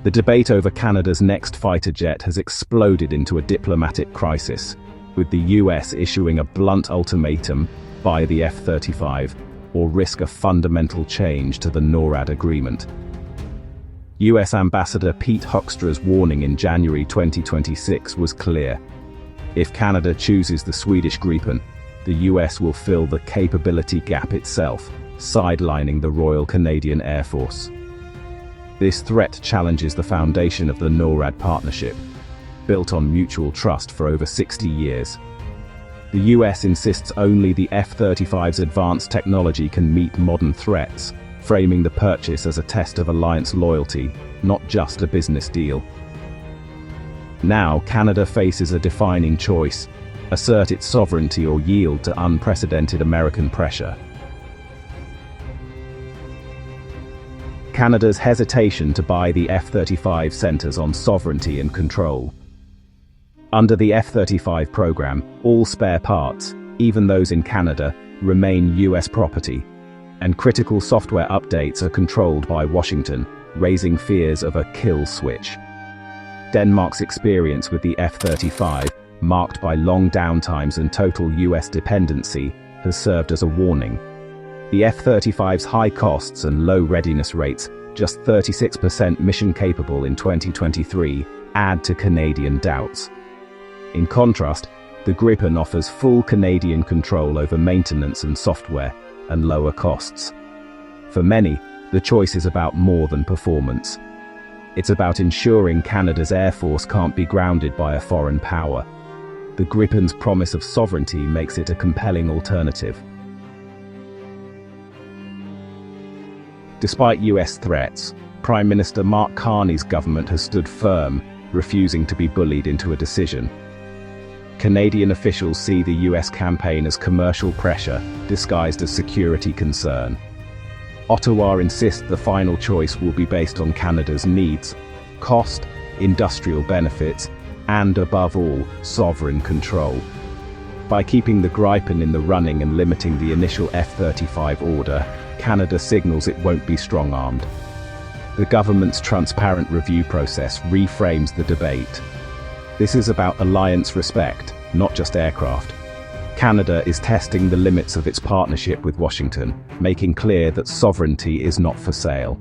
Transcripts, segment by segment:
The debate over Canada's next fighter jet has exploded into a diplomatic crisis, with the US issuing a blunt ultimatum: buy the F-35 or risk a fundamental change to the NORAD agreement. US Ambassador Pete Hoekstra's warning in January 2026 was clear. If Canada chooses the Swedish Gripen, the US will fill the capability gap itself, sidelining the Royal Canadian Air Force. This threat challenges the foundation of the NORAD partnership, built on mutual trust for over 60 years. The US insists only the F-35's advanced technology can meet modern threats, framing the purchase as a test of alliance loyalty, not just a business deal. Now, Canada faces a defining choice: assert its sovereignty or yield to unprecedented American pressure. Canada's hesitation to buy the F-35 centers on sovereignty and control. Under the F-35 program, all spare parts, even those in Canada, remain US property, and critical software updates are controlled by Washington, raising fears of a kill switch. Denmark's experience with the F-35, marked by long downtimes and total US dependency, has served as a warning. The F-35's high costs and low readiness rates, just 36% mission capable in 2023, add to Canadian doubts. In contrast, the Gripen offers full Canadian control over maintenance and software, and lower costs. For many, the choice is about more than performance. It's about ensuring Canada's Air Force can't be grounded by a foreign power. The Gripen's promise of sovereignty makes it a compelling alternative. Despite US threats, Prime Minister Mark Carney's government has stood firm, refusing to be bullied into a decision. Canadian officials see the US campaign as commercial pressure, disguised as security concern. Ottawa insists the final choice will be based on Canada's needs, cost, industrial benefits, and above all, sovereign control. By keeping the Gripen in the running and limiting the initial F-35 order, Canada signals it won't be strong-armed. The government's transparent review process reframes the debate. This is about alliance respect, not just aircraft. Canada is testing the limits of its partnership with Washington, making clear that sovereignty is not for sale.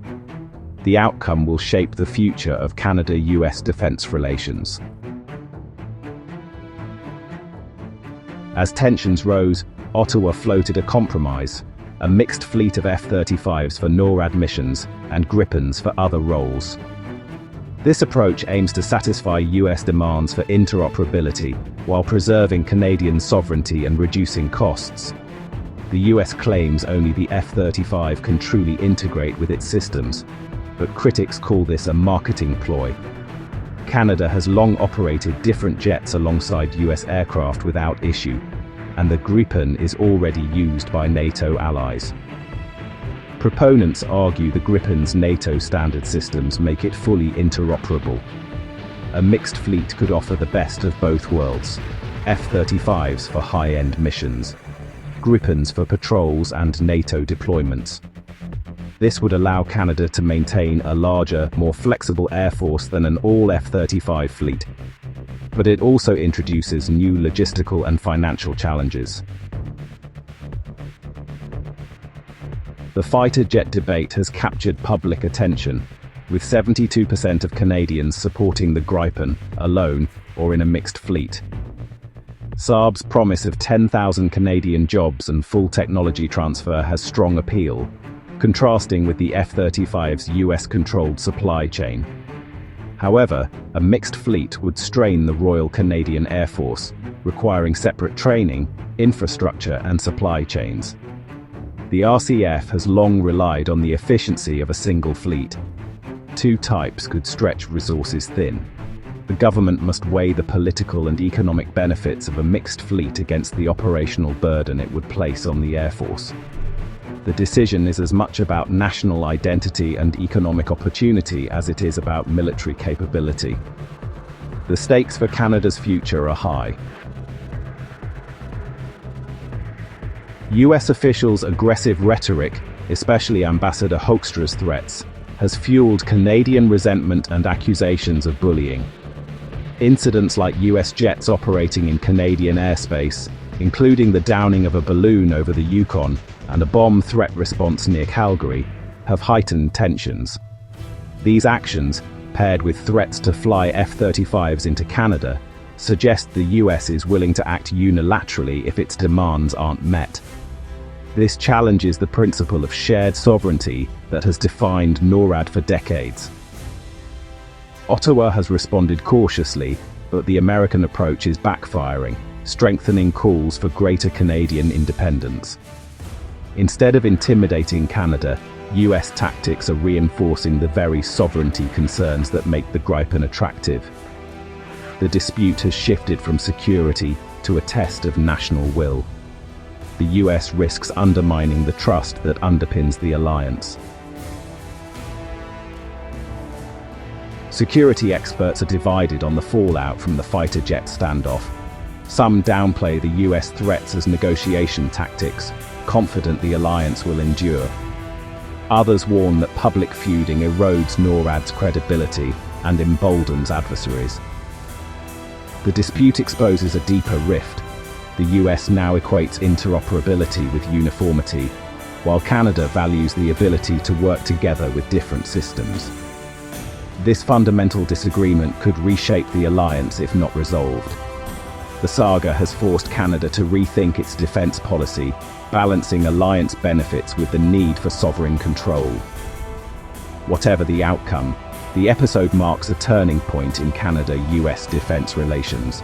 The outcome will shape the future of Canada-US defense relations. As tensions rose, Ottawa floated a compromise: a mixed fleet of F-35s for NORAD missions and Gripens for other roles. This approach aims to satisfy US demands for interoperability while preserving Canadian sovereignty and reducing costs. The US claims only the F-35 can truly integrate with its systems, but critics call this a marketing ploy. Canada has long operated different jets alongside US aircraft without issue, and the Gripen is already used by NATO allies. Proponents argue the Gripen's NATO standard systems make it fully interoperable. A mixed fleet could offer the best of both worlds: F-35s for high-end missions, Gripens for patrols and NATO deployments. This would allow Canada to maintain a larger, more flexible air force than an all F-35 fleet. But it also introduces new logistical and financial challenges. The fighter jet debate has captured public attention, with 72% of Canadians supporting the Gripen, alone or in a mixed fleet. Saab's promise of 10,000 Canadian jobs and full technology transfer has strong appeal, contrasting with the F-35's US-controlled supply chain. However, a mixed fleet would strain the Royal Canadian Air Force, requiring separate training, infrastructure, and supply chains. The RCF has long relied on the efficiency of a single fleet. Two types could stretch resources thin. The government must weigh the political and economic benefits of a mixed fleet against the operational burden it would place on the Air Force. The decision is as much about national identity and economic opportunity as it is about military capability. The stakes for Canada's future are high. US officials' aggressive rhetoric, especially Ambassador Hoekstra's threats, has fueled Canadian resentment and accusations of bullying. Incidents like US jets operating in Canadian airspace, including the downing of a balloon over the Yukon and a bomb threat response near Calgary, have heightened tensions. These actions, paired with threats to fly F-35s into Canada, suggest the US is willing to act unilaterally if its demands aren't met. This challenges the principle of shared sovereignty that has defined NORAD for decades. Ottawa has responded cautiously, but the American approach is backfiring, strengthening calls for greater Canadian independence. Instead of intimidating Canada, US tactics are reinforcing the very sovereignty concerns that make the Gripen attractive. The dispute has shifted from security to a test of national will. The US risks undermining the trust that underpins the alliance. Security experts are divided on the fallout from the fighter jet standoff. Some downplay the US threats as negotiation tactics, confident the alliance will endure. Others warn that public feuding erodes NORAD's credibility and emboldens adversaries. The dispute exposes a deeper rift. The US now equates interoperability with uniformity, while Canada values the ability to work together with different systems. This fundamental disagreement could reshape the alliance if not resolved. The saga has forced Canada to rethink its defense policy, balancing alliance benefits with the need for sovereign control. Whatever the outcome, the episode marks a turning point in Canada-US defense relations.